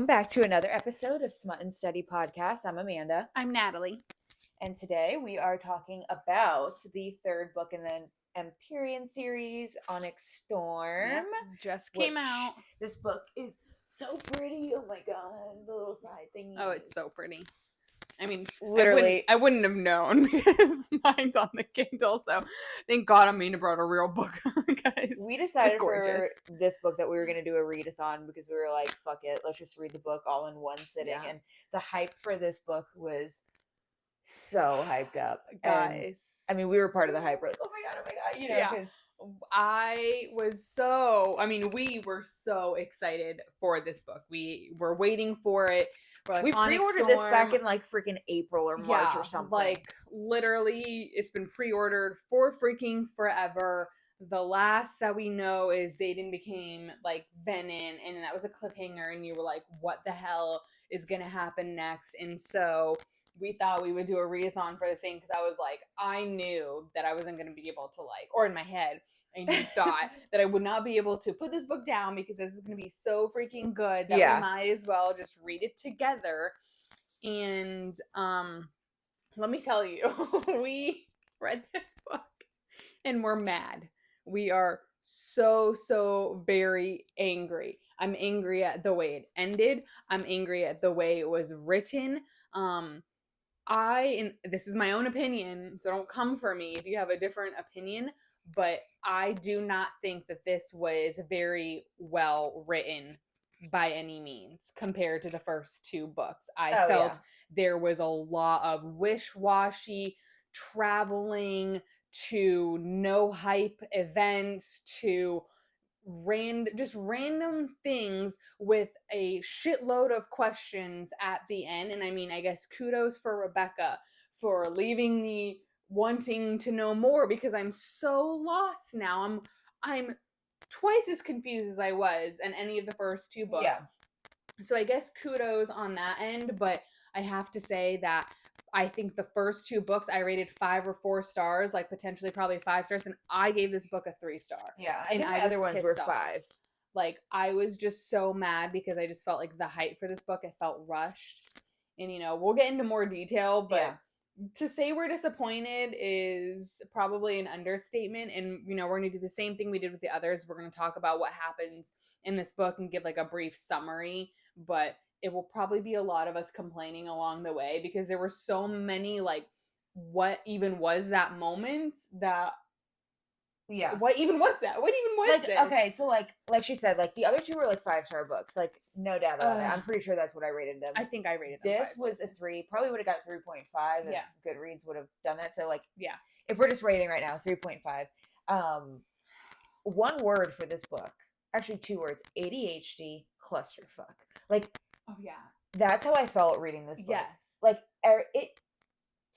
back to another episode of Smut and Study podcast. I'm Amanda. I'm Natalie. And today we are talking about the third book in the Empyrean series, Onyx Storm. Yep, just came out. This book is so pretty. Oh my god, the little side thing. Oh, it's so pretty. I mean, literally, I wouldn't have known because mine's on the Kindle. So thank God Amanda brought a real book, guys. We decided for this book that we were going to do a readathon because we were like, fuck it, let's just read the book all in one sitting. Yeah. And the hype for this book was so hyped up, guys. And, I mean, we were part of the hype. We're like, oh my god, you know, because we were so excited for this book. We were waiting for it. Like, we pre-ordered this back in like freaking April or March or something. Like literally, it's been pre-ordered for freaking forever. The last that we know is Xaden became like Venom, and that was a cliffhanger, and you were like, what the hell is gonna happen next? And so we thought we would do a readathon for this thing because I was like, I knew that I wasn't going to be able to or in my head, I thought that I would not be able to put this book down because this was going to be so freaking good that we might as well just read it together. And let me tell you, we read this book and we're mad. We are so very angry. I'm angry at the way it ended. I'm angry at the way it was written. And this is my own opinion, so don't come for me if you have a different opinion, but I do not think that this was very well written by any means compared to the first two books. I felt there was a lot of wish-washy traveling to no hype events to random things with a shitload of questions at the end. And I mean, I guess kudos for Rebecca for leaving me wanting to know more because I'm so lost now. I'm twice as confused as I was in any of the first two books. Yeah. So I guess kudos on that end, but I have to say that I think the first two books I rated 5 or 4 stars, like potentially probably 5 stars, and I gave this book a 3-star. Yeah, and the other ones were 5. Like, I was just so mad because I just felt like the hype for this book, I felt rushed. And, we'll get into more detail, but to say we're disappointed is probably an understatement. And, we're going to do the same thing we did with the others. We're going to talk about what happens in this book and give like a brief summary, but it will probably be a lot of us complaining along the way because there were so many, what even was that moment that... Yeah. What even was that? What even was this? Okay, so like she said, the other two were 5-star books. No doubt about it. I'm pretty sure that's what I rated them. I think I rated them. This was a 3. Probably would have got 3.5 if Goodreads would have done that. So if we're just rating right now, 3.5. One word for this book. Actually 2 words. ADHD clusterfuck. Oh yeah. That's how I felt reading this book. Yes.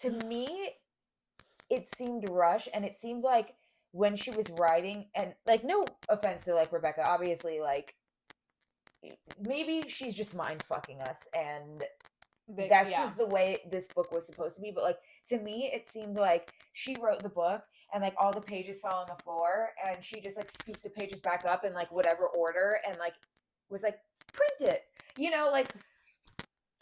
To me, it seemed rushed, and it seemed like when she was writing, and no offense to Rebecca, obviously maybe she's just mind fucking us, and that's just the way this book was supposed to be. But to me, it seemed like she wrote the book, and all the pages fell on the floor, and she just scooped the pages back up in whatever order, and was print it,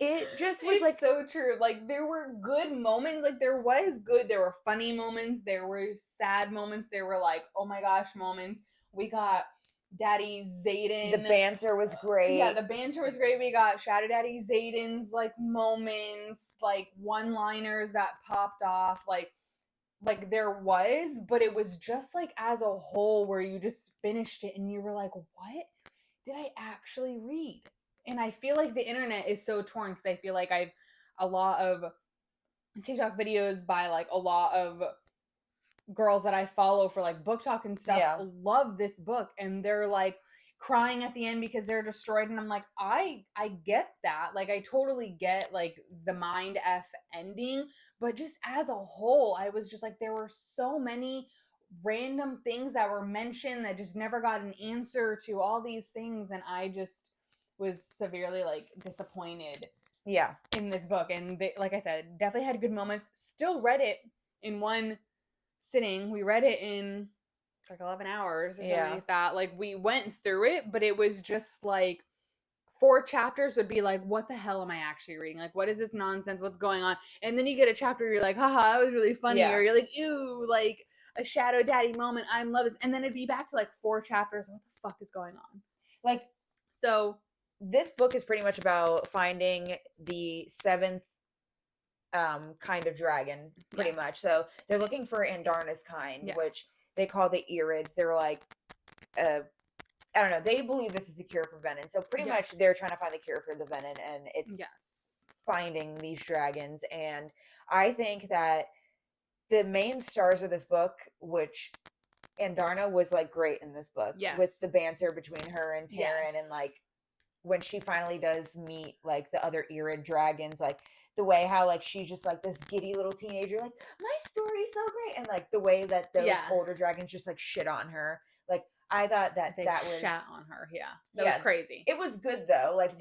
it just was so true. There were good moments. There were funny moments. There were sad moments. There were oh my gosh moments. We got Daddy Xaden. The banter was great. Yeah, the banter was great. We got Shadow Daddy Xaden's moments, one-liners that popped off. There was, but it was just as a whole where you just finished it and you were like, what did I actually read? And I feel like the internet is so torn because I feel like I've a lot of TikTok videos by a lot of girls that I follow for book talk and stuff love this book, and they're crying at the end because they're destroyed, and I'm like, I get that. I totally get the mind F ending, but just as a whole, I was just there were so many random things that were mentioned that just never got an answer to all these things, and I just was severely disappointed in this book. And they, like I said, definitely had good moments. Still read it in one sitting. We read it in 11 hours or something like that. We went through it, but it was just 4 chapters would be like, what the hell am I actually reading? Like, what is this nonsense? What's going on? And then you get a chapter where you're like, haha, that was really funny. Yeah. Or you're like, ew, like a shadow daddy moment. I'm loving it. And then it'd be back to like 4 chapters. What the fuck is going on? Like, so this book is pretty much about finding the 7th kind of dragon, pretty much. So they're looking for Andarna's kind, which they call the Irids. They're like, I don't know. They believe this is the cure for venom. So pretty much they're trying to find the cure for the venom, and it's finding these dragons. And I think that the main stars of this book, which Andarna was like great in this book, with the banter between her and Taryn, and like when she finally does meet like the other Irid dragons, like the way how like she's just like this giddy little teenager, like my story's so great, and like the way that those older dragons just like shit on her. Like I thought that they that was shat on her. That was crazy. It was good though. Like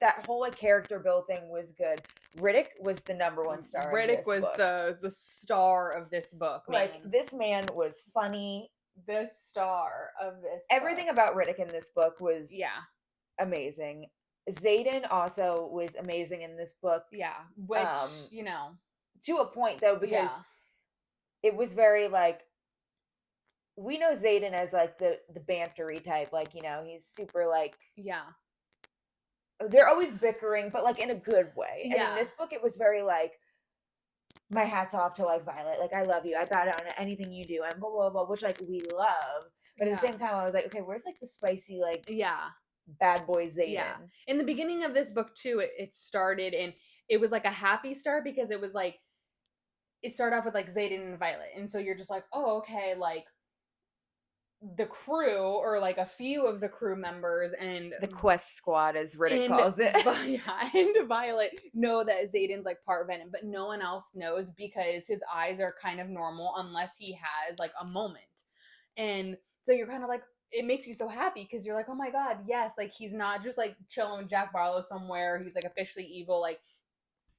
that whole like character build thing was good. Riddick was the number 1 star. Riddick was the star of this book. Man. Like this man was funny. The star of this. Everything about Riddick in this book was amazing. Xaden also was amazing in this book. Which you know, to a point though, because it was very like, we know Xaden as like the bantery type, like, you know, he's super like they're always bickering, but like in a good way. And in this book it was very like, my hat's off to like Violet, like I love you, I bow down to anything you do, and blah blah blah, which like we love. But at the same time I was like, okay, where's like the spicy like bad boy Xaden? In the beginning of this book too, it started, and it was like a happy start, because it was like, it started off with like Xaden and Violet, and so you're just like, oh okay, like the crew, or like a few of the crew members, and the quest squad, as Riddick calls it, and Violet know that Xaden's like part venom, but no one else knows, because his eyes are kind of normal unless he has like a moment. And so you're kind of like, it makes you so happy, because you're like, oh my god, yes, like he's not just like chilling with Jack Barlow somewhere, he's like officially evil. Like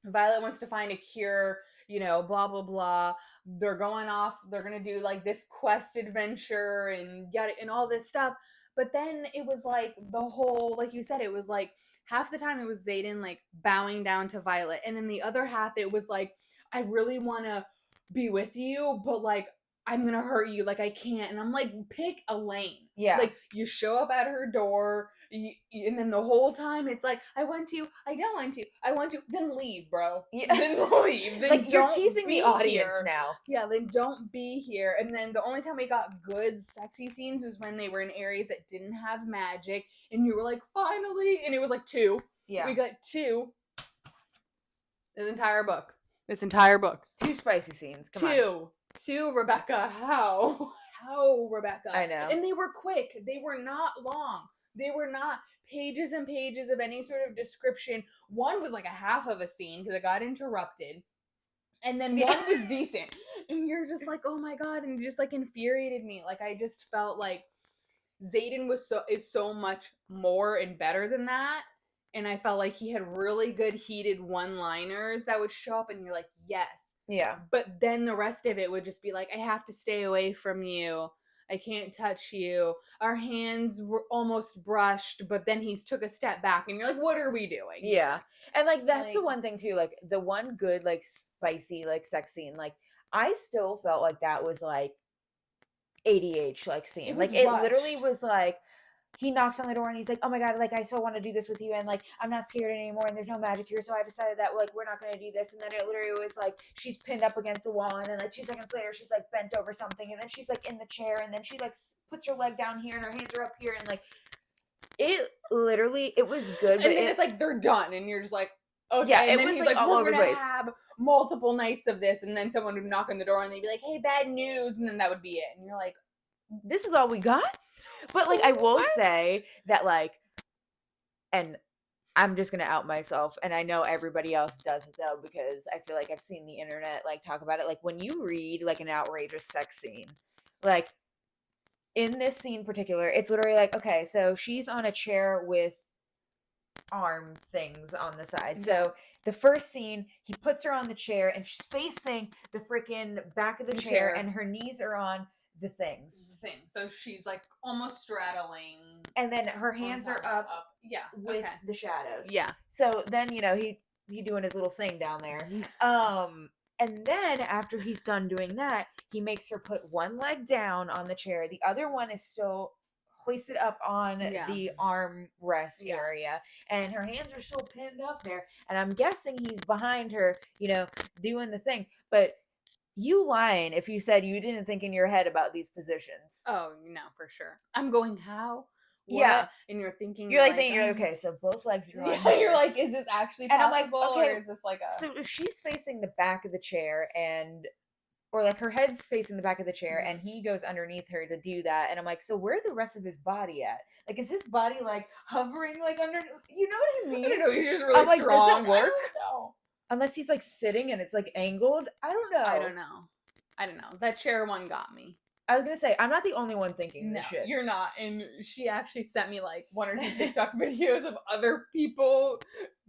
Violet wants to find a cure, you know, blah blah blah. They're going off, they're gonna do like this quest adventure and yada and all this stuff. But then it was like the whole, like you said, it was like half the time it was Xaden like bowing down to Violet, and then the other half it was like, I really want to be with you, but like I'm gonna hurt you, like I can't. And I'm like, pick a lane. Like you show up at her door, and then the whole time it's like, I want to, I don't want to, I want to, then leave, bro. Then leave. Then like you're teasing the audience here. Now. Then don't be here. And then the only time we got good sexy scenes was when they were in areas that didn't have magic, and you were like, finally. And it was like 2. We got 2. This entire book. 2 spicy scenes. Come on. 2, Rebecca. How, Rebecca? I know. And they were quick. They were not long. They were not pages and pages of any sort of description. One was like a half of a scene because it got interrupted. And then one was decent. And you're just like, oh my god. And it just like infuriated me. Like I just felt like Xaden is so much more and better than that. And I felt like he had really good heated one-liners that would show up, and you're like, yes. Yeah. But then the rest of it would just be like, I have to stay away from you. I can't touch you. Our hands were almost brushed, but then he took a step back, and you're like, what are we doing? Yeah. And like, that's like, the one thing too, like the one good, like spicy, like sex scene, like I still felt like that was like ADH like scene. Like it literally was like, he knocks on the door and he's like, oh my god, like I still want to do this with you, and like I'm not scared anymore, and there's no magic here, so I decided that like we're not gonna do this. And then it literally was like she's pinned up against the wall, and then like 2 seconds later she's like bent over something, and then she's like in the chair, and then she like puts her leg down here and her hands are up here, and like it literally, it was good. And then it's like they're done, and you're just like, okay. Yeah, and then he's like, all over the place. Have multiple nights of this, and then someone would knock on the door and they'd be like, hey, bad news, and then that would be it, and you're like, this is all we got? But like I will say that like, and I'm just gonna out myself, and I know everybody else does it though, because I feel like I've seen the internet like talk about it. Like when you read like an outrageous sex scene, like in this scene in particular, it's literally like, okay, so she's on a chair with arm things on the side. So the first scene, he puts her on the chair and she's facing the freaking back of the chair, and her knees are on the things. So she's like almost straddling. And then her hands are up. Yeah. With the shadows. Yeah. So then, he doing his little thing down there. And then after he's done doing that, he makes her put one leg down on the chair. The other one is still hoisted up on the armrest area. And her hands are still pinned up there. And I'm guessing he's behind her, doing the thing. But you lying if you said you didn't think in your head about these positions. Oh, no, for sure. I'm going, how? What? Yeah. And you're thinking, you're okay, so both legs are on here. You're like, is this actually possible? And I'm like, okay, or is this like a... So if she's facing the back of the chair or like her head's facing the back of the chair and he goes underneath her to do that, and I'm like, so where's the rest of his body at? Like, is his body like hovering like under, you know what I mean? I don't know, he's just really strong. Work? I don't know. Unless he's like sitting and it's like angled. I don't know. That chair one got me. I was gonna say, I'm not the only one thinking this shit. You're not. And she actually sent me like 1 or 2 TikTok videos of other people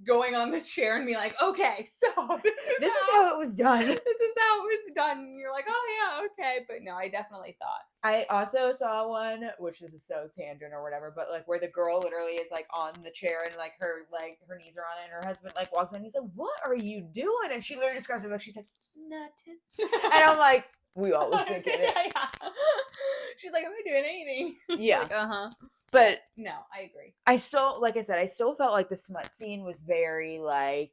going on the chair and be like, okay, so this is how it was done. This is how it was done. And you're like, oh yeah, okay. But no, I definitely thought. I also saw one, which is so tangent or whatever, but like where the girl literally is like on the chair and like her knees are on it, and her husband like walks in and he's like, what are you doing? And she literally just grabs her book. She's like, nothing. And I'm like, we all was thinking it. Yeah. She's like, I'm not doing anything. Yeah. Like, But no, I agree. I still, like I said, I still felt like the smut scene was very like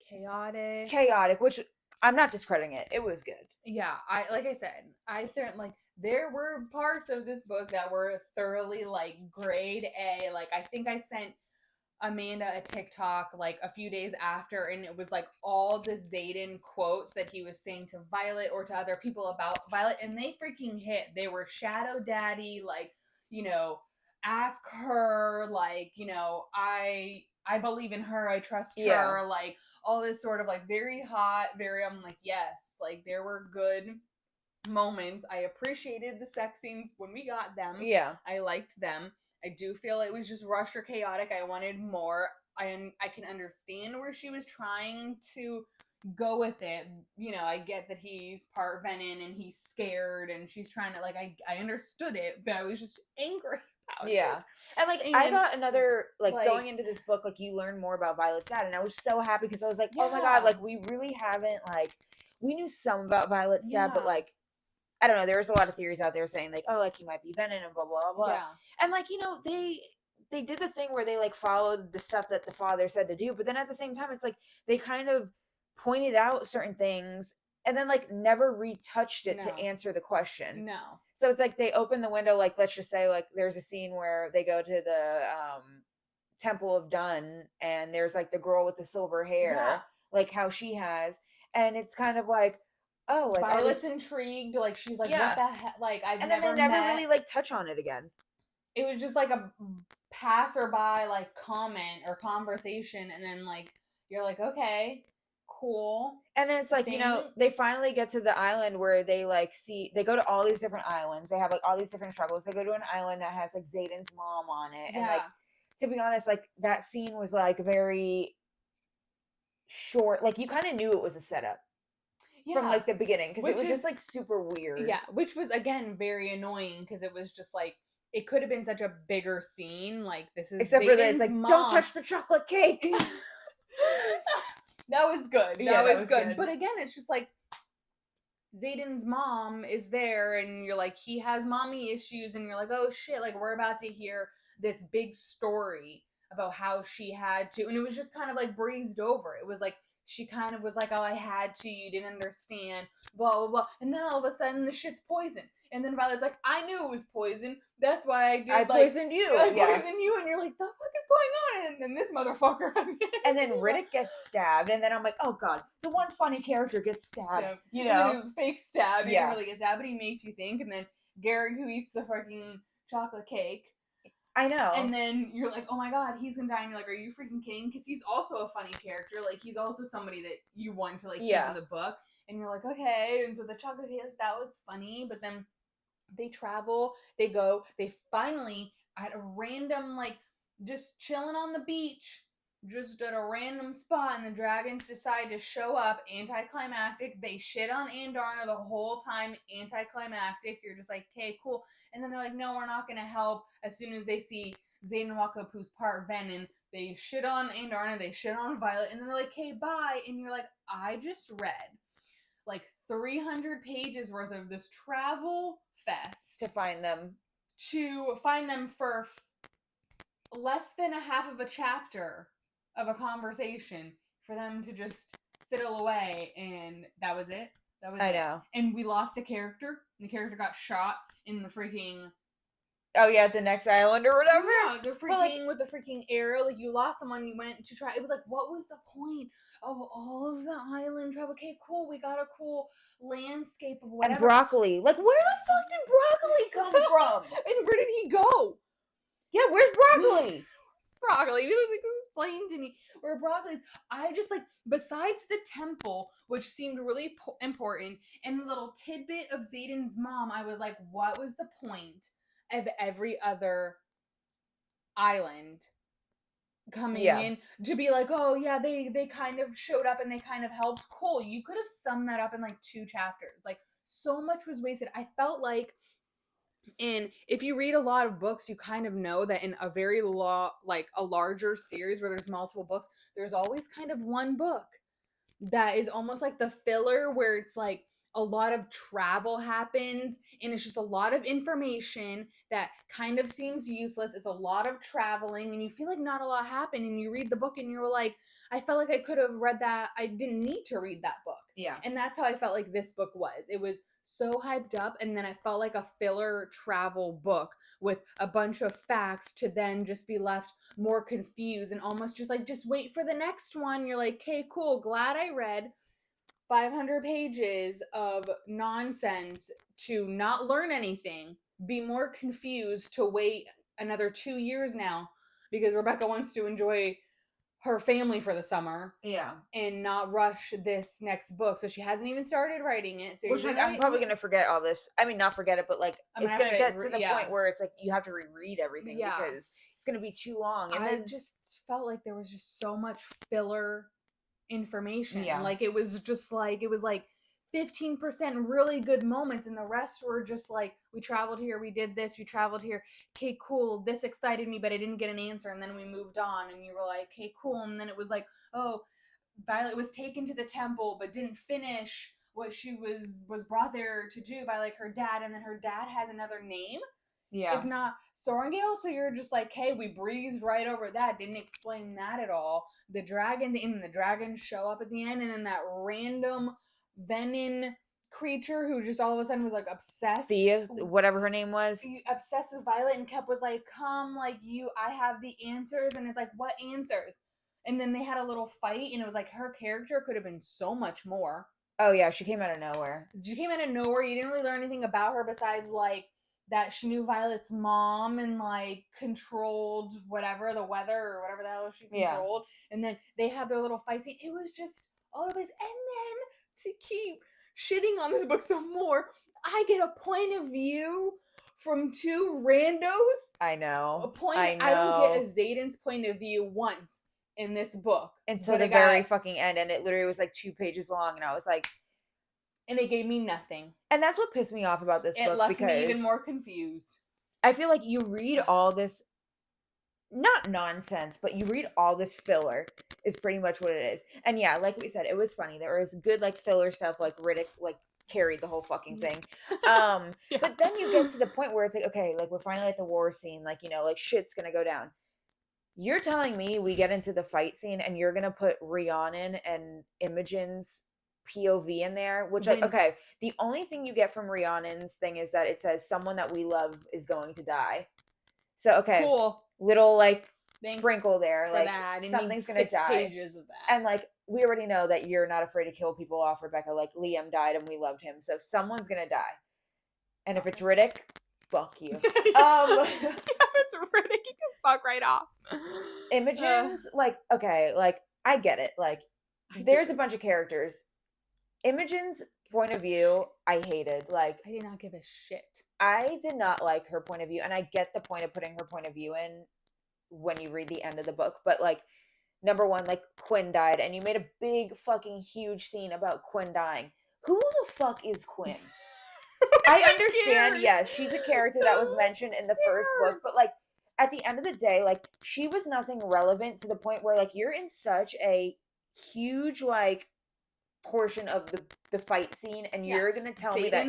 chaotic, which I'm not discrediting it. It was good. Yeah, I said, I think like there were parts of this book that were thoroughly like grade A. Like I think I sent Amanda a TikTok like a few days after, and it was like all the Xaden quotes that he was saying to Violet or to other people about Violet, and they freaking hit. They were shadow daddy, like, ask her, like, I believe in her, I trust her, like all this sort of like very hot, I'm like, yes, like there were good moments. I appreciated the sex scenes when we got them. Yeah. I liked them. I do feel it was just rushed or chaotic. I wanted more. I can understand where she was trying to go with it. I get that he's part venom and he's scared and she's trying to, like, I understood it, but I was just angry about it. Yeah. And, like, I thought another, like, going into this book, like, you learn more about Violet's dad, and I was so happy because I was like, oh my God, like, we really haven't, like, we knew some about Violet's dad, but, like, I don't know, there was a lot of theories out there saying, like, oh, like, he might be venom and blah, blah, blah. Yeah. And, like, they did the thing where they, like, followed the stuff that the father said to do, but then at the same time, it's like, they kind of pointed out certain things and then, like, never retouched it to answer the question. No. So it's like they open the window, like, let's just say, like, there's a scene where they go to the Temple of Dun, and there's, like, the girl with the silver hair, like, how she has, and it's kind of like, oh, like, Violet's intrigued, like, she's like, what the heck, like, and then they never really, like, touch on it again. It was just, like, a passerby, like, comment or conversation, and then, like, you're like, okay, cool. And then it's like, they finally get to the island where they, like, they go to all these different islands. They have, like, all these different struggles. They go to an island that has, like, Xaden's mom on it. And, like, to be honest, like, that scene was, like, very short. Like, you kind of knew it was a setup. From, like, the beginning. Because it was just, like, super weird. Yeah, which was, again, very annoying. Because it was just, like, it could have been such a bigger scene. Like, this is except for that it's like, mom. Don't touch the chocolate cake. That was good. That was good. But again, it's just like Xaden's mom is there and you're like, he has mommy issues, and you're like, oh shit, like we're about to hear this big story about how she had to, and it was just kind of like breezed over. It was like she kind of was like, oh, I had to, you didn't understand, blah blah blah, and then all of a sudden the shit's poison. And then Violet's like, I knew it was poison. That's why I poisoned you. I poisoned you. And you're like, the fuck is going on? And then this motherfucker. And then Riddick gets stabbed. And then I'm like, oh God, the one funny character gets stabbed. You know? It was fake stab. He didn't really get stabbed, but he makes you think. And then Garrick, who eats the fucking chocolate cake. I know. And then you're like, oh my God, he's gonna die. And you're like, are you freaking kidding? Because he's also a funny character. Like, he's also somebody that you want to, like, keep in the book. And you're like, okay. And so the chocolate cake, like, that was funny. But then they travel, they finally, at a random, like, just chilling on the beach, just at a random spot, and the dragons decide to show up, anticlimactic. They shit on Andarna the whole time, anticlimactic. You're just like, okay, cool. And then they're like, no, we're not going to help. As soon as they see Xaden walk up, who's part Venom, they shit on Andarna, they shit on Violet, and then they're like, okay, bye. And you're like, I just read like 300 pages worth of this travel fest to find them for less than a half of a chapter of a conversation for them to just fiddle away, and that was it. I know. And we lost a character, and the character got shot in the freaking... Oh yeah, the next island or whatever. Yeah, they're freaking with the freaking arrow. Like, you lost someone, you went to try. It was like, what was the point of all of the island travel? Okay, cool, we got a cool landscape of whatever. And broccoli. Like, where the fuck did broccoli come from? And where did he go? Yeah, where's broccoli? Broccoli. Like, explain to me where broccoli is. I just, like, besides the temple, which seemed really important, and the little tidbit of Xaden's mom, I was like, what was the point of every other island coming in to be like, oh yeah, they kind of showed up and they kind of helped? Cool. You could have summed that up in like 2 chapters. Like, so much was wasted. I felt like, and if you read a lot of books, you kind of know that in a very like a larger series where there's multiple books, there's always kind of one book that is almost like the filler, where it's like a lot of travel happens and it's just a lot of information that kind of seems useless. It's a lot of traveling and you feel like not a lot happened, and you read the book and you're like, I felt like I could have read that. I didn't need to read that book. Yeah. And that's how I felt like this book was. It was so hyped up, and then I felt like a filler travel book with a bunch of facts to then just be left more confused and almost just like, just wait for the next one. You're like, okay, cool, glad I read 500 pages of nonsense to not learn anything, be more confused, to wait another 2 years now because Rebecca wants to enjoy her family for the summer. Yeah. And not rush this next book. So she hasn't even started writing it. So which, like, I'm probably going to forget all this. I mean, not forget it, but like, it's going to get to the point where it's like, you have to reread everything because it's going to be too long. And I just felt like there was just so much filler information. Yeah. Like, it was just like, it was like 15% really good moments, and the rest were just like, we traveled here, we did this, we traveled here, okay, cool, this excited me, but I didn't get an answer, and then we moved on, and you were like, okay, cool, and then it was like, oh, Violet was taken to the temple but didn't finish what she was brought there to do by like her dad, and then her dad has another name. Yeah. It's not Sorengale, so you're just like, hey, we breezed right over that, didn't explain that at all. The dragons show up at the end, and then that random Venom creature who just all of a sudden was like obsessed. Thea, whatever her name was. Obsessed with Violet, and kept was like, come, like, I have the answers, and it's like, what answers? And then they had a little fight, and it was like, her character could have been so much more. Oh yeah, she came out of nowhere. You didn't really learn anything about her besides like that she knew Violet's mom and like controlled whatever, the weather or whatever the hell she controlled. Yeah. And then they had their little fight scene. It was just all of this. And then to keep shitting on this book some more, I get a point of view from 2 randos. I know. I don't get a Xaden's point of view once in this book until the very fucking end, and it literally was like 2 pages long, and I was like, and it gave me nothing. And that's what pissed me off about this book. It left me even more confused. I feel like you read all this, not nonsense, but you read all this filler is pretty much what it is. And yeah, like we said, it was funny. There was good like filler stuff, like Riddick like carried the whole fucking thing. Yeah. But then you get to the point where it's like, okay, like we're finally at the war scene, like, you know, like shit's gonna go down. You're telling me we get into the fight scene and you're gonna put Rhiannon and Imogen's POV in there, which like, okay, the only thing you get from Rhiannon's thing is that it says someone that we love is going to die. So okay, cool, little like sprinkle there, like something's gonna die. Pages of that. And like we already know that you're not afraid to kill people off, Rebecca. Like Liam died and we loved him, so someone's gonna die. And if it's Riddick, fuck you. If it's Riddick, you can fuck right off. Imogen's like, okay, like I get it. Like there's a bunch of characters. Imogen's point of view, I hated. Like I did not give a shit. I did not like her point of view, and I get the point of putting her point of view in when you read the end of the book, but like number one, like, Quinn died, and you made a big fucking huge scene about Quinn dying. Who the fuck is Quinn? I understand, yes, she's a character that was mentioned in the first book, but, like, at the end of the day, like, she was nothing relevant to the point where, like, you're in such a huge, like, portion of the fight scene, and you're gonna tell me that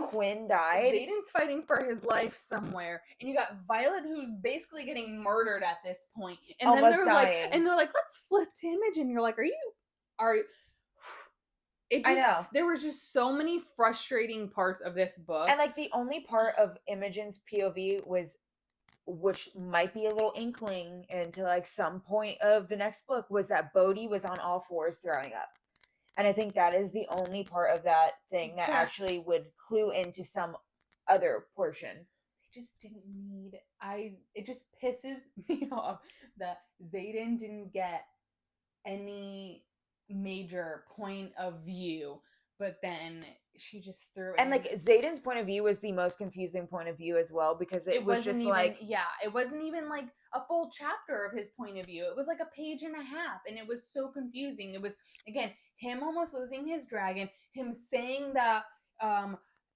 Quinn died? Xaden's fighting for his life somewhere, and you got Violet, who's basically getting murdered at this point, and almost then they're like, let's flip to Imogen. You're like, are you? It just, I know. There were just so many frustrating parts of this book. And, like, the only part of Imogen's POV was, which might be a little inkling into, like, some point of the next book, was that Bodhi was on all fours throwing up. And I think that is the only part of that thing that actually would clue into some other portion. I just didn't need... It just pisses me off that Xaden didn't get any major point of view, but then she just threw it. And, like, Xaden's point of view was the most confusing point of view as well, because it was just even, like... Yeah, it wasn't even, like, a full chapter of his point of view. It was, like, a page and a half, and it was so confusing. It was, again, him almost losing his dragon, him saying that,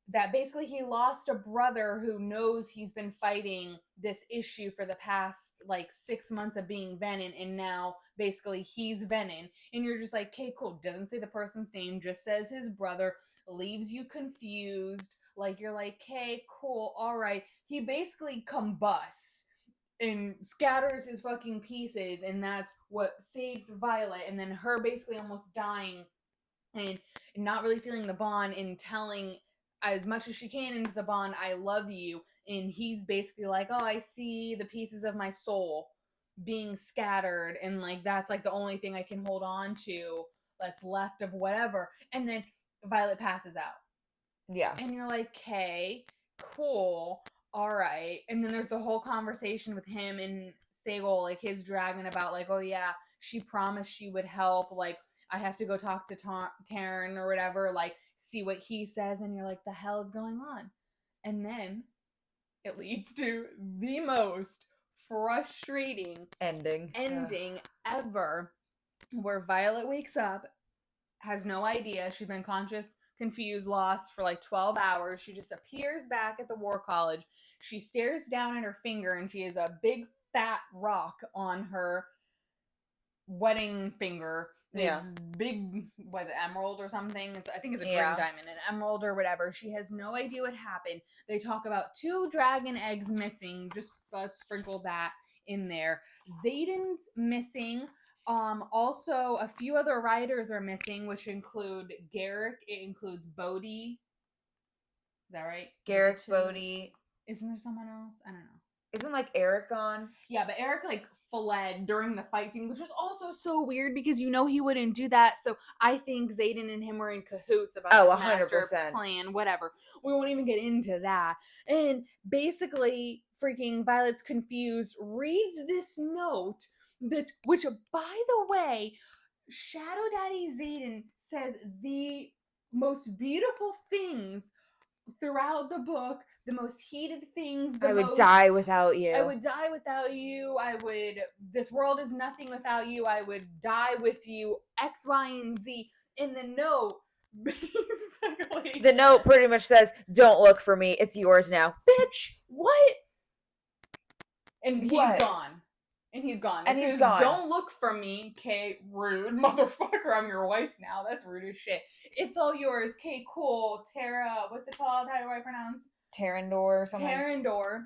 that basically he lost a brother who knows he's been fighting this issue for the past, like, 6 months of being Venin, and now basically he's Venin. And you're just like, okay, cool. Doesn't say the person's name, just says his brother, leaves you confused. Like, you're like, okay, cool, all right. He basically combusts and scatters his fucking pieces, and that's what saves Violet, and then her basically almost dying and not really feeling the bond and telling as much as she can into the bond, I love you, and he's basically like, oh, I see the pieces of my soul being scattered, and, like, that's, like, the only thing I can hold on to that's left of whatever. And then Violet passes out. Yeah. And you're like, okay, cool, all right. And then there's the whole conversation with him and Sagol, like, his dragon, about, like, oh yeah, she promised she would help, like, I have to go talk to Taryn or whatever, like, see what he says. And you're like, the hell is going on? And then it leads to the most frustrating ending ever, where Violet wakes up, has no idea, she's been conscious, confused, lost for like 12 hours. She just appears back at the War College. She stares down at her finger, and she has a big fat rock on her wedding finger. Yeah. It's big, was it emerald or something? I think it's a green diamond, an emerald or whatever. She has no idea what happened. They talk about 2 dragon eggs missing. Just sprinkle that in there. Xaden's missing. Also, a few other riders are missing, which include Garrick. It includes Bodhi. Is that right? Garrick, Bodhi. Isn't there someone else? I don't know. Isn't, like, Eric gone? Yeah, but Eric, like, fled during the fight scene, which was also so weird because you know he wouldn't do that. So I think Xaden and him were in cahoots about this 100%. Master plan, whatever. We won't even get into that. And basically, freaking Violet's confused, reads this note, which, by the way, Shadow Daddy Xaden says the most beautiful things throughout the book, the most heated things. I would die without you. I would die without you. This world is nothing without you. I would die with you. X, Y, and Z. In the note, basically. The note pretty much says, don't look for me. It's yours now. Bitch, what? And he's gone. And he's gone. And he's gone. Don't look for me, Kate. Rude. Motherfucker, I'm your wife now. That's rude as shit. It's all yours. Kate, cool. Tara, what's it called? How do I pronounce? Tarandor or something. Tarandor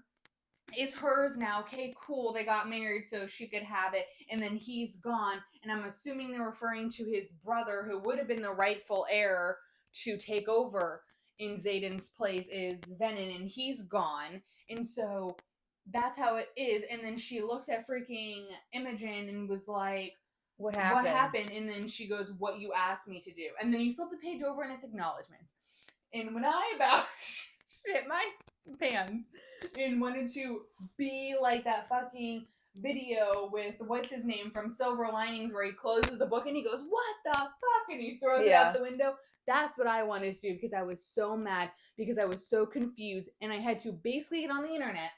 is hers now. Okay, cool. They got married so she could have it. And then he's gone. And I'm assuming they're referring to his brother, who would have been the rightful heir to take over in Xaden's place, is Venin, and he's gone. And so that's how it is. And then she looks at freaking Imogen and was like, what happened? And then she goes, what you asked me to do. And then you flip the page over and it's acknowledgments. And when I about shit my pants and wanted to be like that fucking video with, what's his name, from Silver Linings, where he closes the book and he goes, what the fuck? And he throws it out the window. That's what I wanted to do, because I was so mad, because I was so confused, and I had to basically get on the internet,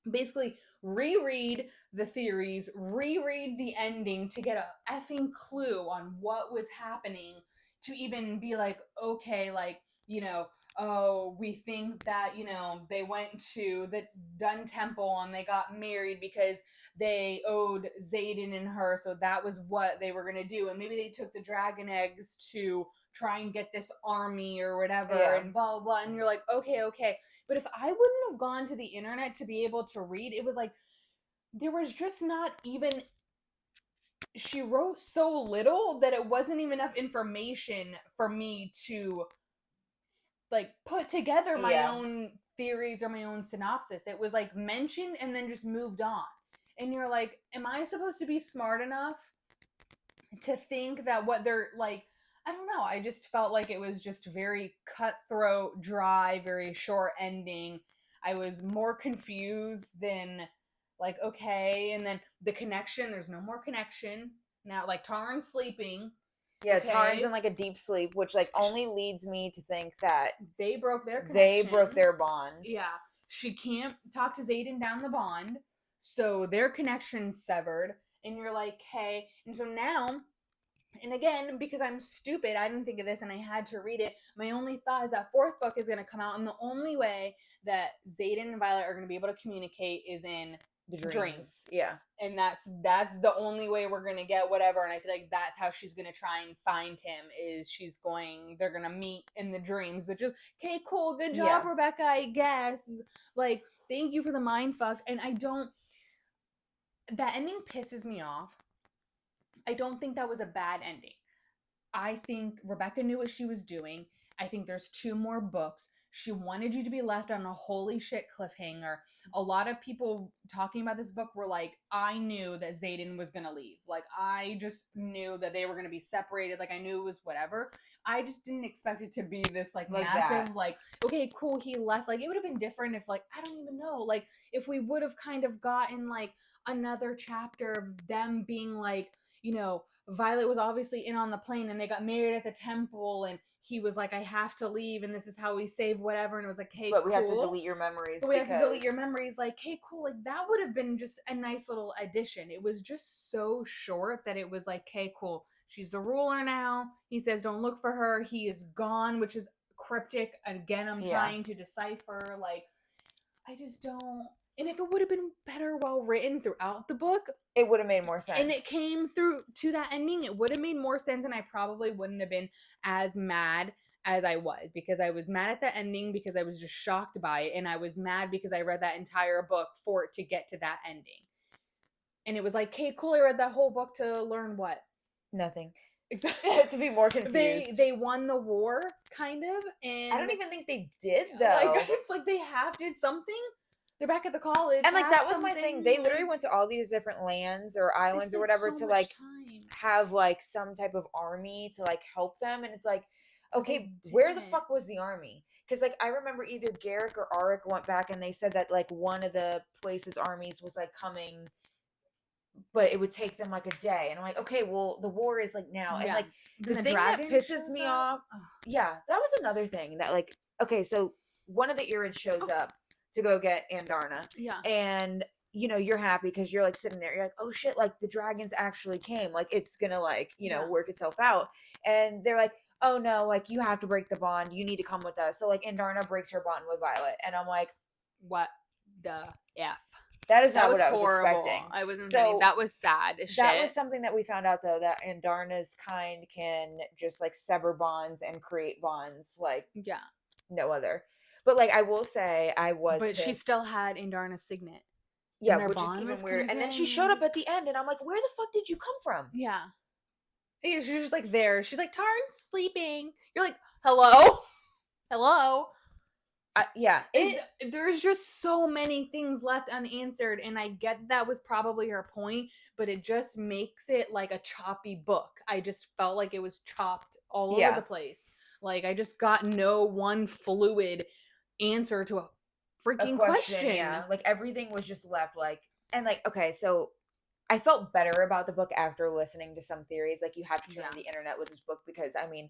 basically reread the theories, reread the ending to get a effing clue on what was happening, to even be like, okay, like, oh, we think that, they went to the Dun Temple and they got married because they owed Xaden and her, so that was what they were going to do. And maybe they took the dragon eggs to try and get this army or whatever, and blah, blah, blah. And you're like, okay. But if I wouldn't have gone to the internet to be able to read, it was like, there was just not even, she wrote so little that it wasn't even enough information for me to like put together my own theories or my own synopsis. It was like mentioned and then just moved on. And you're like, am I supposed to be smart enough to think that what they're like, I don't know. I just felt like it was just very cutthroat, dry, very short ending. I was more confused than like, okay. And then the connection, there's no more connection. Now, like, Tarn's sleeping. Yeah, okay. Tarn's in like a deep sleep, which like only leads me to think that they broke their connection. They broke their bond. Yeah. She can't talk to Xaden down the bond. So their connection's severed. And you're like, hey. And so now, and again, because I'm stupid, I didn't think of this and I had to read it. My only thought is that fourth book is going to come out, and the only way that Xaden and Violet are going to be able to communicate is in the dreams. Yeah. And that's the only way we're going to get whatever. And I feel like that's how she's going to try and find him, is they're going to meet in the dreams, which is, okay, cool. Good job, Rebecca, I guess. Like, thank you for the mind fuck. And that ending pisses me off. I don't think that was a bad ending. I think Rebecca knew what she was doing. I think there's 2 more books. She wanted you to be left on a holy shit cliffhanger. A lot of people talking about this book were like, I knew that Xaden was going to leave. Like, I just knew that they were going to be separated. Like, I knew it was whatever. I just didn't expect it to be this, like massive, that. Like, okay, cool, he left. Like, it would have been different if, like, I don't even know. Like, if we would have kind of gotten, like, another chapter of them being, like, Violet was obviously in on the plane and they got married at the temple and he was like, I have to leave and this is how we save whatever. And it was like, hey, but we have to delete your memories. We have to delete your memories. Like, hey, cool. Like, that would have been just a nice little addition. It was just so short that it was like, hey, cool. She's the ruler now. He says, don't look for her. He is gone, which is cryptic. Again, I'm trying to decipher. Like, I just don't. And if it would have been better well written throughout the book, it would have made more sense. And it came through to that ending, it would have made more sense, and I probably wouldn't have been as mad as I was, because I was mad at the ending because I was just shocked by it, and I was mad because I read that entire book for it to get to that ending. And it was like, okay, cool, I read that whole book to learn what? Nothing. Exactly. To be more confused. They won the war, kind of, and I don't even think they did, though. Like, it's like they did something. They're back at the college. And, like, that was my thing. They literally went to all these different lands or islands or whatever to, like, have, like, some type of army to, like, help them. And it's like, okay, where the fuck was the army? Because, like, I remember either Garrick or Auric went back and they said that, like, one of the place's armies was, like, coming, but it would take them, like, a day. And I'm like, okay, well, the war is, like, now. And, like, the thing that pisses me off. Yeah, that was another thing that, like, okay, so one of the Irids shows up to go get Andarna. Yeah. And, you're happy because you're, like, sitting there. You're like, oh, shit, like, the dragons actually came. Like, it's gonna, like, work itself out. And they're like, oh, no, like, you have to break the bond. You need to come with us. So, like, Andarna breaks her bond with Violet. And I'm like, what the F? That is not what I was expecting. I wasn't saying that was sad as shit. That was something that we found out, though, that Andarna's kind can just, like, sever bonds and create bonds like no other. But, like, I will say I was But she still had Andarna's signet. Yeah, which is even weird. And then she showed up at the end, and I'm like, where the fuck did you come from? Yeah. She was just, like, there. She's like, Tarn's sleeping. You're like, hello? Hello? Yeah. There's just so many things left unanswered, and I get that was probably her point, but it just makes it, like, a choppy book. I just felt like it was chopped all over the place. Like, I just got no one fluid answer to a freaking question. Yeah, like, everything was just left, like, and, like, okay, so I felt better about the book after listening to some theories. Like, you have to turn on the internet with this book because, I mean,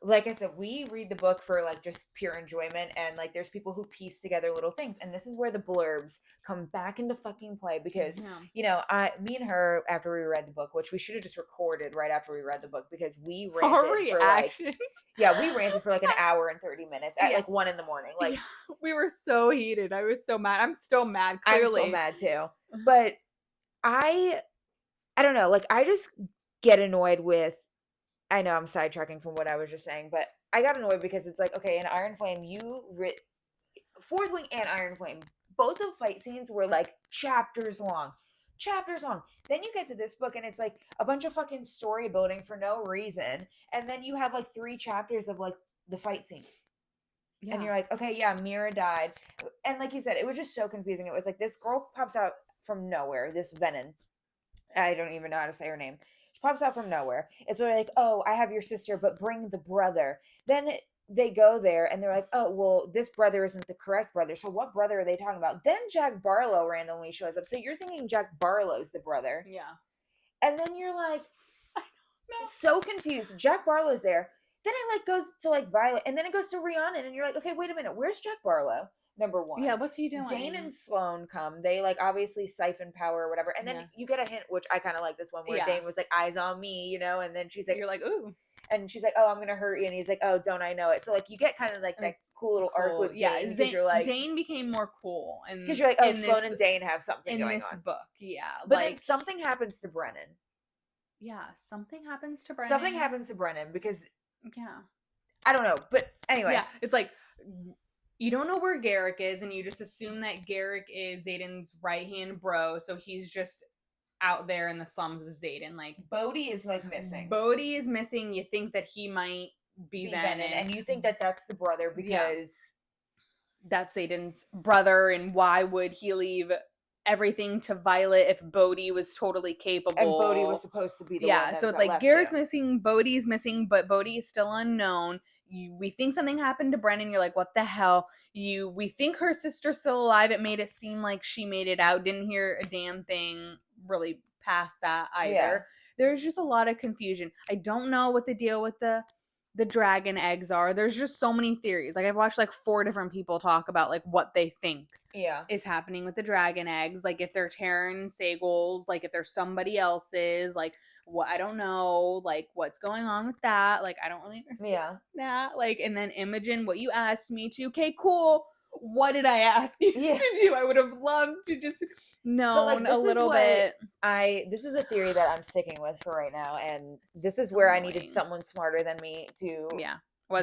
like I said, we read the book for like just pure enjoyment, and like there's people who piece together little things, and this is where the blurbs come back into fucking play because me and her, after we read the book, which we should have just recorded right after we read the book, because we Our ranted for like reactions. we ranted for like an hour and 30 minutes at like 1 a.m. Like we were so heated. I was so mad. I'm still mad. Clearly, I'm so mad too. But I don't know. Like I just get annoyed with. I know I'm sidetracking from what I was just saying, but I got annoyed because it's like, okay, in Iron Flame, Fourth Wing and Iron Flame, both the fight scenes were like chapters long. Chapters long. Then you get to this book and it's like a bunch of fucking story building for no reason. And then you have like 3 chapters of like the fight scene. Yeah. And you're like, okay, yeah, Mira died. And like you said, it was just so confusing. It was like this girl pops out from nowhere, this Venom. I don't even know how to say her name. She pops out from nowhere. It's sort of like, oh, I have your sister, but bring the brother. Then they go there and they're like, oh, well, this brother isn't the correct brother. So what brother are they talking about? Then Jack Barlow randomly shows up. So you're thinking Jack Barlow's the brother. Yeah. And then you're like, so confused. Jack Barlow's there. Then it like goes to like Violet, and then it goes to Rhiannon, and you're like, okay, wait a minute, where's Jack Barlow? Number 1. Yeah, what's he doing? Dane and Sloane come. They like obviously siphon power or whatever. And then you get a hint, which I kind of like this one, where Dane was like, eyes on me, you know, and then she's like, you're like, ooh. And she's like, oh, I'm gonna hurt you. And he's like, oh, don't I know it? So like you get kind of like that cool little arc with Dane, because you're like, Dane became more cool, and because you're like, oh, Sloane and Dane have something in going this on. book. Yeah, but like, then something happens to Brennan. Yeah, something happens to Brennan. Something happens to Brennan because I don't know, but anyway. Yeah, it's like you don't know where Garrick is, and you just assume that Garrick is Xaden's right-hand bro, so he's just out there in the slums with Xaden. Like, Bodhi is like missing. Bodhi is missing. You think that he might be Venom, and you think that that's the brother because that's Xaden's brother, and why would he leave everything to Violet if Bodhi was totally capable? And Bodhi was supposed to be the one that so it's like Garrett's missing, Bodhi's missing, but Bodhi is still unknown. We think something happened to Brennan. You're like, what the hell? We think her sister's still alive. It made it seem like she made it out. Didn't hear a damn thing really past that either. Yeah. There's just a lot of confusion. I don't know what the deal with the dragon eggs are. There's just so many theories. Like I've watched like 4 different people talk about like what they think is happening with the dragon eggs. Like if they're Terran Sagal's, like if they're somebody else's, like what, I don't know, like what's going on with that. Like I don't really understand that. Like, and then Imogen, what you asked me to, okay, cool. What did I ask you to do? I would have loved to just known a little bit. This is a theory that I'm sticking with for right now, and this is where I needed someone smarter than me to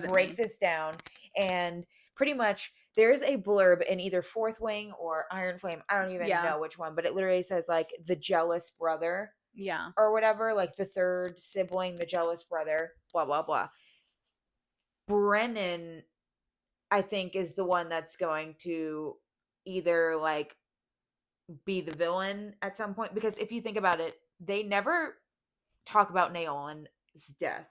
break this down. And pretty much there's a blurb in either Fourth Wing or Iron Flame. I don't even know which one, but it literally says like the jealous brother. Yeah. Or whatever, like the third sibling, the jealous brother, blah, blah, blah. Brennan, I think, is the one that's going to either like be the villain at some point, because if you think about it, they never talk about Naolin's death.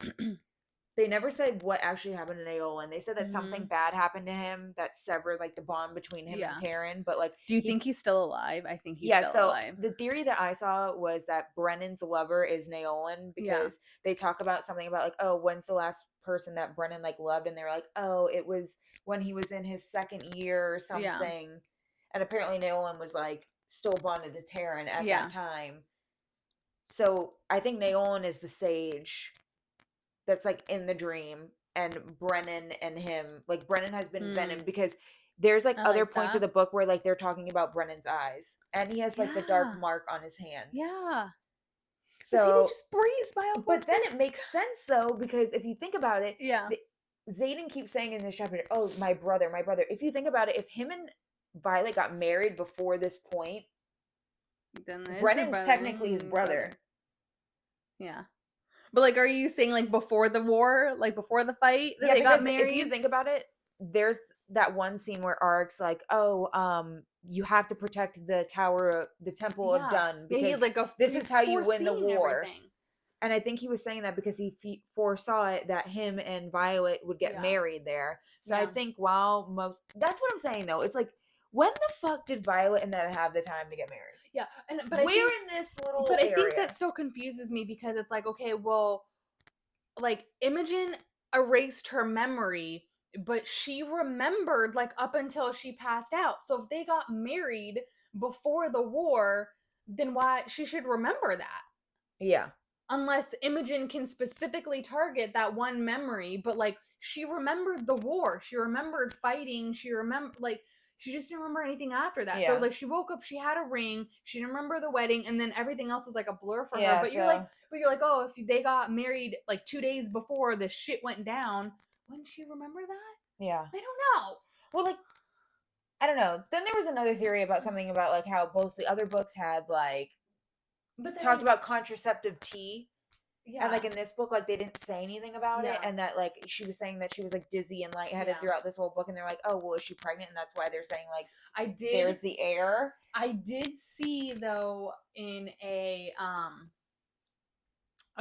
They never said what actually happened to Naolin. They said that something bad happened to him that severed like the bond between him and Taryn. But like, do you think he's still alive? I think he's still alive. The theory that I saw was that Brennan's lover is Naolin, because they talk about something about like, oh, when's the last person that Brennan like loved? And they're like, oh, it was when he was in his 2nd year or something. Yeah. And apparently Naolin was like still bonded to Taryn at that time. So I think Naolin is the sage that's like in the dream, and Brennan and him, like Brennan has been Venom, because there's like other points of the book where like they're talking about Brennan's eyes, and he has like the dark mark on his hand. Yeah. So he just breathes by. But then it makes sense though, because if you think about it, Xaden keeps saying in this chapter, "Oh, my brother, my brother." If you think about it, if him and Violet got married before this point, then Brennan's technically his brother. Yeah. But like, are you saying like before the war, like before the fight that they got married? If you think about it, there's that one scene where Arc's like, "Oh, you have to protect the tower, the Temple of Dun, because he's like this is how you win the war." Everything. And I think he was saying that because he foresaw it, that him and Violet would get married there. So I think that's what I'm saying though. It's like, when the fuck did Violet and them have the time to get married? Yeah, but we're in this little area. I think that still confuses me, because it's like, okay, well, like Imogen, erased her memory, but she remembered, like, up until she passed out. So if they got married before the war, then why she should remember that. Yeah. Unless Imogen can specifically target that one memory, but, like, she remembered the war. She remembered fighting. She just didn't remember anything after that. So it was like she woke up, she had a ring, she didn't remember the wedding, and then everything else is like a blur for her. But you're like, oh, if they got married like 2 days before the shit went down, wouldn't she remember that? Yeah. I don't know. Well, like, I don't know. Then there was another theory about something about like how both the other books had like talked about contraceptive tea. Yeah. And like in this book, like they didn't say anything about it, and that like she was saying that she was like dizzy and lightheaded throughout this whole book, and they're like, oh, well, is she pregnant? And that's why they're saying like there's the air. I did see though in a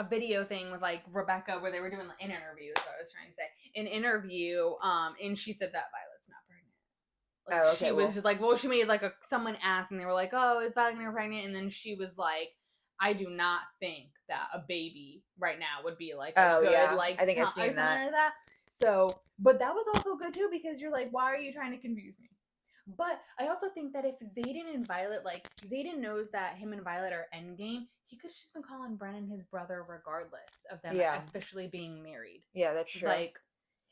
video thing with like Rebecca where they were doing an interview. Is what I was trying to say. An interview, and she said that Violet's not pregnant. Like, she was just like, well, she made like someone asked, and they were like, oh, is Violet gonna be pregnant? And then she was like, I do not think that a baby right now would be like a good like I think I've seen that. Like that. So, but that was also good too because you're like, why are you trying to confuse me? But I also think that if Xaden and Violet, like Xaden knows that him and Violet are endgame, he could have just been calling Brennan his brother regardless of them officially being married. Yeah, that's true. Like,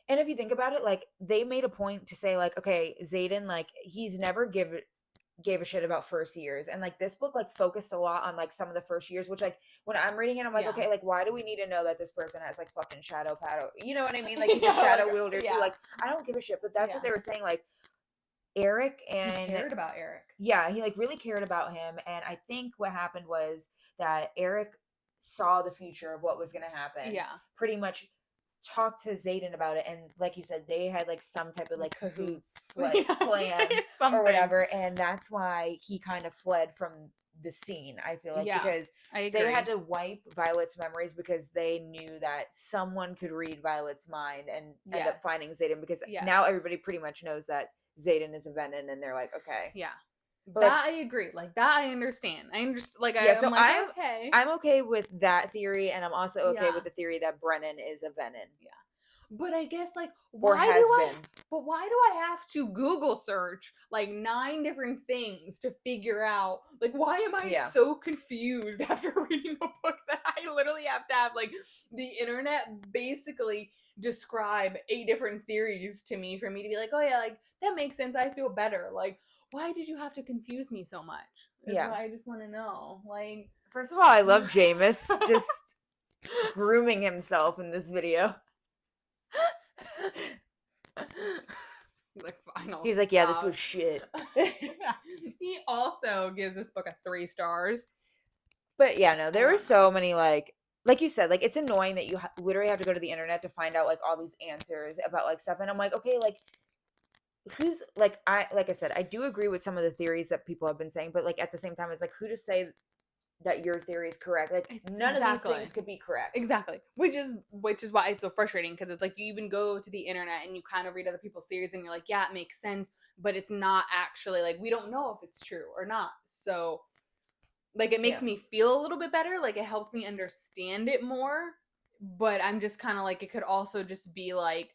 and if you think about it, like they made a point to say like, okay, Xaden, like he's never gave a shit about first years, and like this book like focused a lot on like some of the first years, which like when I'm reading it I'm like, okay, like why do we need to know that this person has like fucking shadow paddle, you know what I mean, like he's a shadow wielder too, like I don't give a shit, but that's what they were saying, like Eric, and he cared about Eric. Yeah, he like really cared about him, and I think what happened was that Eric saw the future of what was going to happen, pretty much talked to Xaden about it, and like you said, they had like some type of like cahoots like plan or whatever, and that's why he kind of fled from the scene, I feel like, because they had to wipe Violet's memories because they knew that someone could read Violet's mind and end up finding Xaden, because now everybody pretty much knows that Xaden is a Venom, and they're like, okay. Yeah. But that I agree. Like that I understand. I'm okay with that theory, and I'm also okay with the theory that Brennan is a Venom. Yeah. But I guess like why do I have to Google search like 9 different things to figure out like why am I so confused after reading a book that I literally have to have like the internet basically describe 8 different theories to me for me to be like, oh yeah, like that makes sense, I feel better. Like, why did you have to confuse me so much? That's what I just want to know. Like, first of all, I love Jameis just grooming himself in this video. He's like, yeah, this was shit. He also gives this book a 3 stars. But yeah, no, there were so many like you said, like it's annoying that you literally have to go to the internet to find out like all these answers about like stuff, and I'm like, okay, like who's like I said, I do agree with some of the theories that people have been saying, but like at the same time, it's like who to say that your theory is correct? Like none of these things could be correct. Exactly. Which is why it's so frustrating, because it's like you even go to the internet and you kind of read other people's theories and you're like, yeah, it makes sense, but it's not actually like we don't know if it's true or not. So like it makes me feel a little bit better, like it helps me understand it more, but I'm just kind of like it could also just be like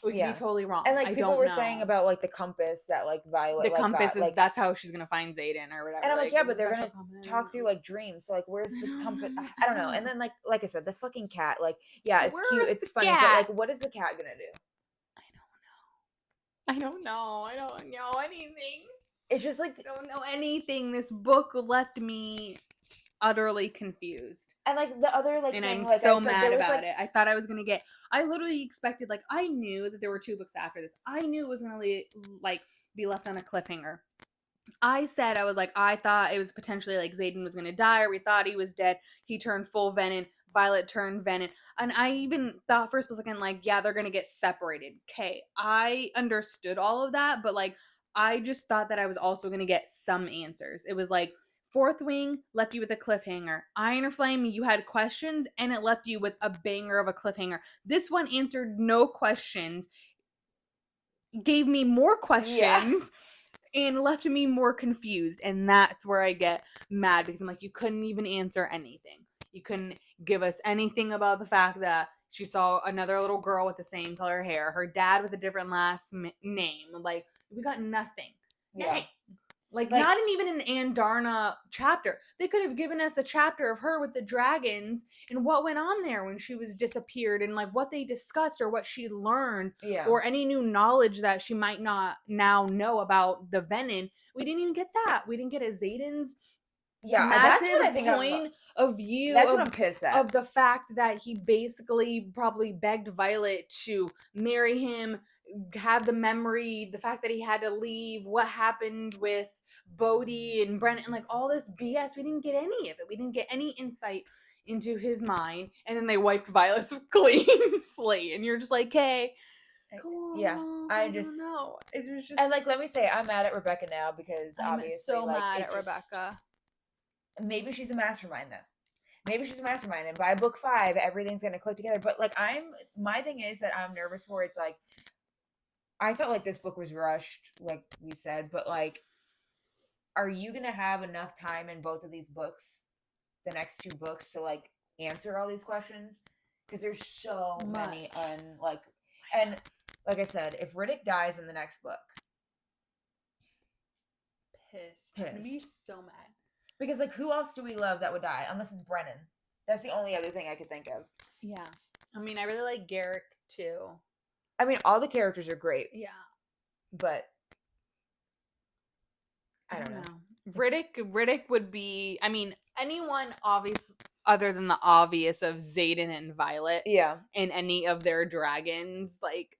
we could be totally wrong. And like people were saying about like the compass that like Violet, the compass is like that's how she's gonna find Xaden or whatever. And I'm like, yeah, but they're gonna talk through like dreams. So like, where's the compass? I don't know. And then like I said, the fucking cat. Like, yeah, it's cute, it's funny, but like, what is the cat gonna do? I don't know anything. It's just like I don't know anything. This book left me utterly confused. And like the other like and thing, I'm like, so mad about it. I thought I was gonna get. I literally expected like I knew that there were 2 books after this. I knew it was gonna like be left on a cliffhanger. I said I was like I thought it was potentially like Xaden was gonna die, or we thought he was dead. He turned full Venom. Violet turned Venom, and I even thought first was like yeah, they're gonna get separated. Okay, I understood all of that, but like I just thought that I was also gonna get some answers. It was like. 4th Wing left you with a cliffhanger. Iron Flame, you had questions, and it left you with a banger of a cliffhanger. This one answered no questions, gave me more questions, and left me more confused. And that's where I get mad, because I'm like, you couldn't even answer anything. You couldn't give us anything about the fact that She saw another little girl with the same color hair. Her dad with a different last name. Like, we got nothing. Nothing. Like, not even an Andarna chapter. They could have given us a chapter of her with the dragons and what went on there when she was disappeared and, like, what they discussed or what she learned or any new knowledge that she might not now know about the Venin. We didn't even get that. We didn't get a Xaden's that's what I think point of view. That's what I'm pissed at. Of the fact that he basically probably begged Violet to marry him, have the memory, the fact that he had to leave, what happened with Bodhi and Brennan, like all this BS. We didn't get any of it. We didn't get any insight into his mind. And then they wiped Violet's clean slate. And you're just like, hey. I just know. It was just, and like, let me say, I'm mad at Rebecca now because I'm obviously, so like, mad at Rebecca. Maybe she's a mastermind though. Maybe she's a mastermind, and by book 5, everything's gonna click together. But like, my thing is that I'm nervous for. It's like, I felt like this book was rushed, like we said, but like, are you gonna have enough time in both of these books, the next 2 books, to like answer all these questions? Because there's so many and like I said, if Riddick dies in the next book, pissed. I'm gonna be so mad. Because like, who else do we love that would die? Unless it's Brennan. That's the only other thing I could think of. Yeah. I mean, I really like Garrick too. I mean, all the characters are great. Yeah. But I don't know. Riddick would be, I mean, anyone obvious other than the obvious of Xaden and Violet. Yeah. And any of their dragons, like,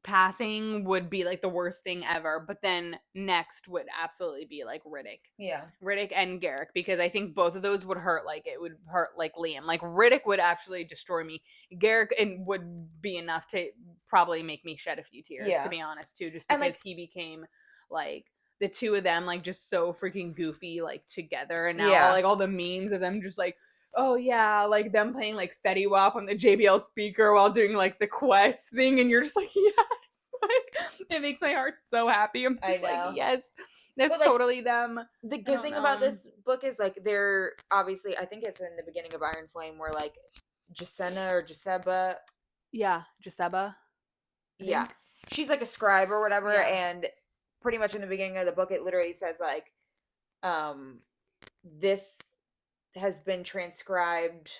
passing would be like the worst thing ever. But then next would absolutely be like Riddick. Yeah. Riddick and Garrick, because I think both of those would hurt like it would hurt like Liam. Like, Riddick would actually destroy me. Garrick would be enough to probably make me shed a few tears, to be honest, too, just because he became like the two of them like just so freaking goofy like together, and now like all the memes of them just like, oh yeah, like them playing like Fetty Wap on the JBL speaker while doing like the quest thing, and you're just like, yes, like it makes my heart so happy. I'm just like, yes, that's like, totally them. The good thing about this book is like, they're obviously, I think it's in the beginning of Iron Flame where like Gisenna or Giseba, Giseba, she's like a scribe or whatever, and pretty much in the beginning of the book it literally says like, this has been transcribed,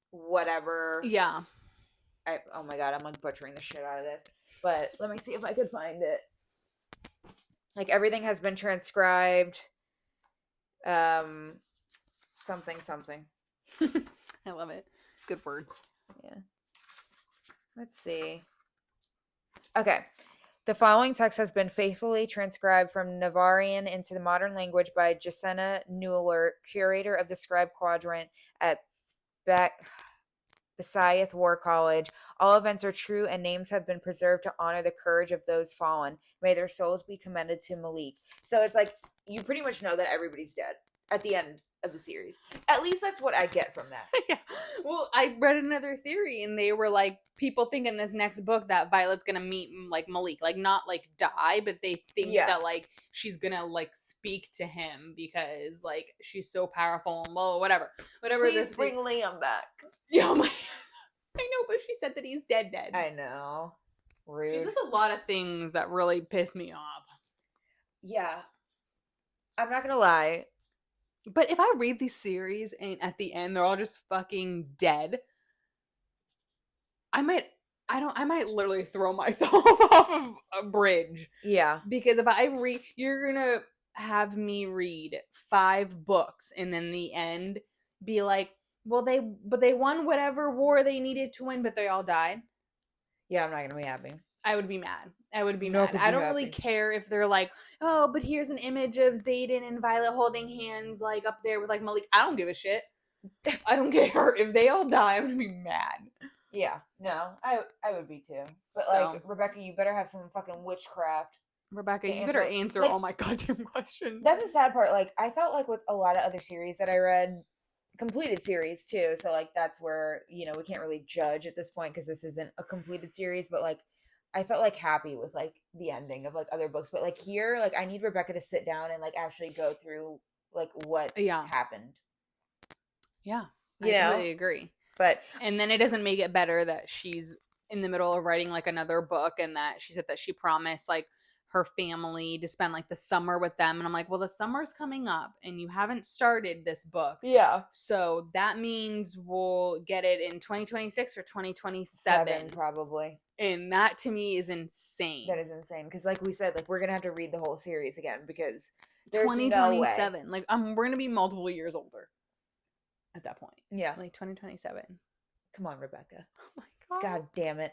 whatever. Oh my god, I'm like butchering the shit out of this, but let me see if I could find it. Like, everything has been transcribed, something I love it. Good words. Let's see. Okay. The following text has been faithfully transcribed from Navarian into the modern language by Gisenna Newler, curator of the Scribe Quadrant at Besaith War College. All events are true, and names have been preserved to honor the courage of those fallen. May their souls be commended to Malik. So it's like, you pretty much know that everybody's dead at the end of the series. At least that's what I get from that. Well, I read another theory, and they were like, people think in this next book that Violet's gonna meet like Malik, like not like die, but they think that like she's gonna like speak to him because like she's so powerful and whatever. Please bring Liam back. Yeah, I know, but she said that he's dead. I know. Rude. She says a lot of things that really piss me off. Yeah. I'm not gonna lie. But if I read these series and at the end they're all just fucking dead, I might literally throw myself off of a bridge. Yeah. Because if I read, you're gonna have me read 5 books and then the end be like, well, they won whatever war they needed to win, but they all died. Yeah, I'm not gonna be happy. I would be mad. I don't really care if they're like, oh, but here's an image of Xaden and Violet holding hands like up there with like Malik. I don't give a shit. I don't care. If they all die, I'm gonna be mad. Yeah, no, I would be too. But like, Rebecca, you better have some fucking witchcraft. Rebecca, you better answer like, all my goddamn questions. That's the sad part. Like, I felt like with a lot of other series that I read, completed series too, so like that's where, you know, we can't really judge at this point because this isn't a completed series, but like I felt like happy with like the ending of like other books, but like here, like I need Rebecca to sit down and like actually go through like what happened. Yeah, I completely agree. And then it doesn't make it better that she's in the middle of writing like another book, and that she said that she promised like her family to spend like the summer with them. And I'm like, well, the summer's coming up and you haven't started this book. Yeah. So that means we'll get it in 2026 or 2027. Probably. And that to me is insane. That is insane. Because like we said, like we're going to have to read the whole series again because there's 2027. no way. Like we're going to be multiple years older at that point. Yeah. Like 2027. Come on, Rebecca. Oh my God. God damn it.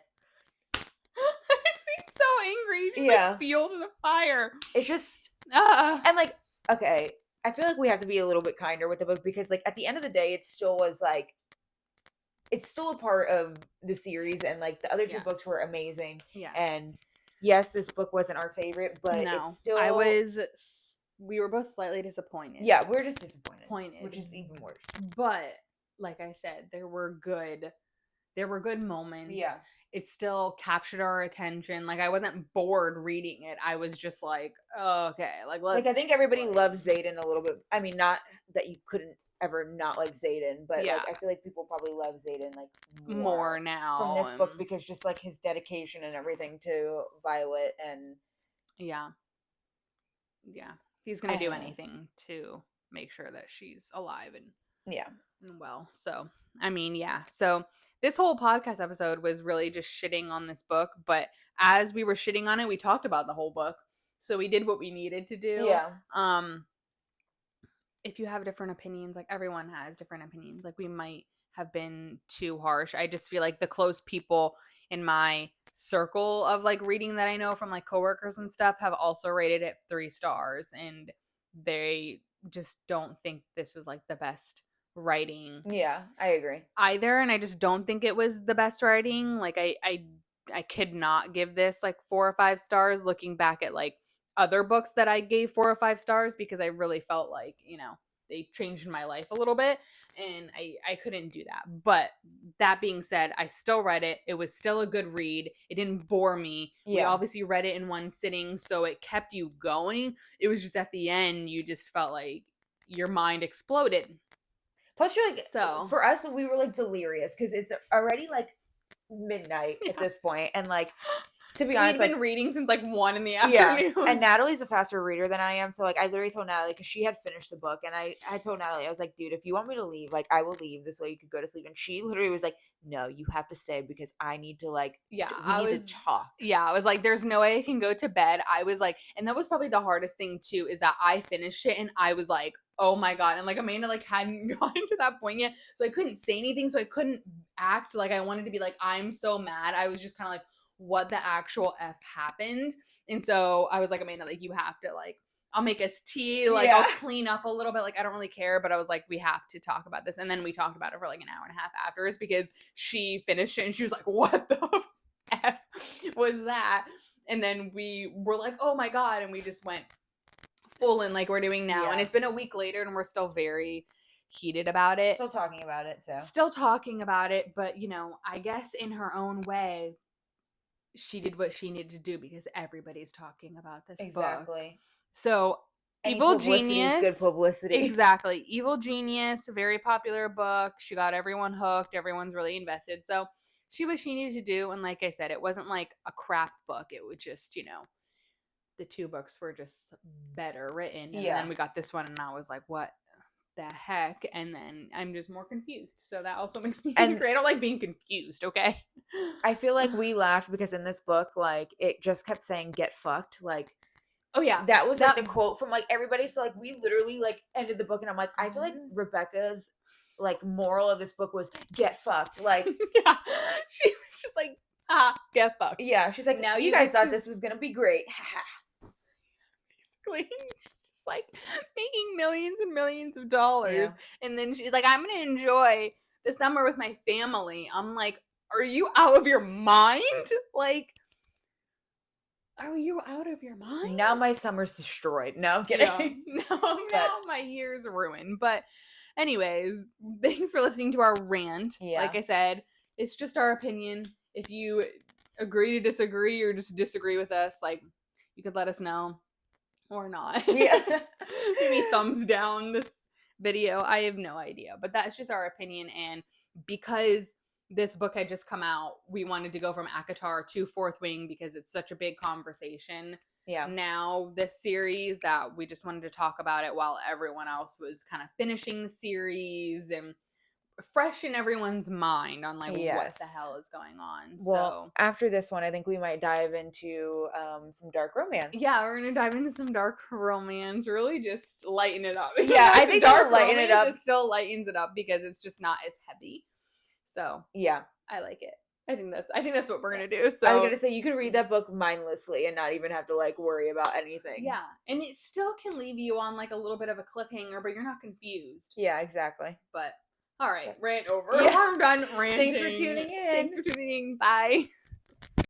She's so angry. She's like fuel to the fire. It's just and like, okay, I feel like we have to be a little bit kinder with the book because like at the end of the day it still was like it's still a part of the series, and like the other two books were amazing. Yeah. And yes, this book wasn't our favorite, but it's still we were both slightly disappointed. Yeah, we're just disappointed. Which is even worse. But like I said, there were good moments. Yeah. It still captured our attention. Like I wasn't bored reading it. I was just like, oh, okay, like let's. Like I think everybody loves Xaden a little bit. I mean, not that you couldn't ever not like Xaden, but like I feel like people probably love Xaden like more now from this book because just like his dedication and everything to Violet and yeah, he's gonna do anything to make sure that she's alive and well. So I mean, so. This whole podcast episode was really just shitting on this book, but as we were shitting on it, we talked about the whole book. So we did what we needed to do. Yeah. If you have different opinions, like everyone has different opinions, like we might have been too harsh. I just feel like the close people in my circle of like reading that I know from like coworkers and stuff have also rated it 3 stars, and they just don't think this was like the best writing. Yeah, I agree. Either, and I just don't think it was the best writing. Like I could not give this like 4 or 5 stars looking back at like other books that I gave 4 or 5 stars because I really felt like, you know, they changed my life a little bit, and I couldn't do that. But that being said, I still read it. It was still a good read. It didn't bore me. Yeah. We obviously read it in one sitting, so it kept you going. It was just at the end, you just felt like your mind exploded. Plus, you're like, so for us, we were like delirious because it's already like midnight at this point, and like to be honest, we've been reading since like 1 in the afternoon. Yeah, and Natalie's a faster reader than I am, so like I literally told Natalie because she had finished the book, and I told Natalie I was like, dude, if you want me to leave, like I will leave. This way you could go to sleep. And she literally was like, no, you have to stay because I need to like we need to talk. Yeah, I was like, there's no way I can go to bed. I was like, and that was probably the hardest thing too, is that I finished it and I was like, oh my God. And like Amanda like hadn't gotten to that point yet. So I couldn't say anything. So I couldn't act like I wanted to be like, I'm so mad. I was just kind of like, what the actual F happened? And so I was like, Amanda, like you have to like, I'll make us tea, like I'll clean up a little bit, like I don't really care, but I was like, we have to talk about this. And then we talked about it for like an hour and a half afterwards because she finished it and she was like, what the F was that? And then we were like, oh my God, and we just went full in like we're doing now. And it's been a week later and we're still very heated about it. Still talking about it, so. Still talking about it, but you know, I guess in her own way, she did what she needed to do because everybody's talking about this book. Exactly. So, Evil Genius. Good publicity. Exactly. Evil Genius, very popular book. She got everyone hooked. Everyone's really invested. So, she what she needed to do. And like I said, it wasn't like a crap book. It was just, you know, the 2 books were just better written. And then we got this one and I was like, what the heck? And then I'm just more confused. So that also makes me angry. I don't like being confused, okay? I feel like we laughed because in this book, like, it just kept saying, get fucked. Like, oh yeah, that was like the quote from like everybody. So like we literally like ended the book and I'm like, I feel like Rebecca's like moral of this book was get fucked. Like yeah, she was just like get fucked. Yeah, she's like, now you guys thought this was gonna be great. Basically, just like making millions and millions of dollars, and then she's like, I'm gonna enjoy the summer with my family. I'm like, are you out of your mind? Like, are you out of your mind? Now my summer's destroyed. No, I'm kidding. Yeah. Now my year's ruined. But anyways, thanks for listening to our rant. Yeah. Like I said, it's just our opinion. If you agree to disagree or just disagree with us, like, you could let us know or not. Yeah. Maybe thumbs down this video. I have no idea. But that's just our opinion. And because this book had just come out, we wanted to go from ACOTAR to Fourth Wing because it's such a big conversation. Yeah. Now, this series that we just wanted to talk about it while everyone else was kind of finishing the series and fresh in everyone's mind on like what the hell is going on. Well, after this one, I think we might dive into some dark romance. Yeah, we're gonna dive into some dark romance. Really, just lighten it up. Yeah, I think dark lighten it up. It still lightens it up because it's just not as heavy. So yeah, I like it. I think that's what we're gonna do. So I was gonna say you could read that book mindlessly and not even have to like worry about anything. Yeah, and it still can leave you on like a little bit of a cliffhanger, but you're not confused. Yeah, exactly. But all right, rant over. Yeah. We're done ranting. Thanks for tuning in. Thanks for tuning in. Bye.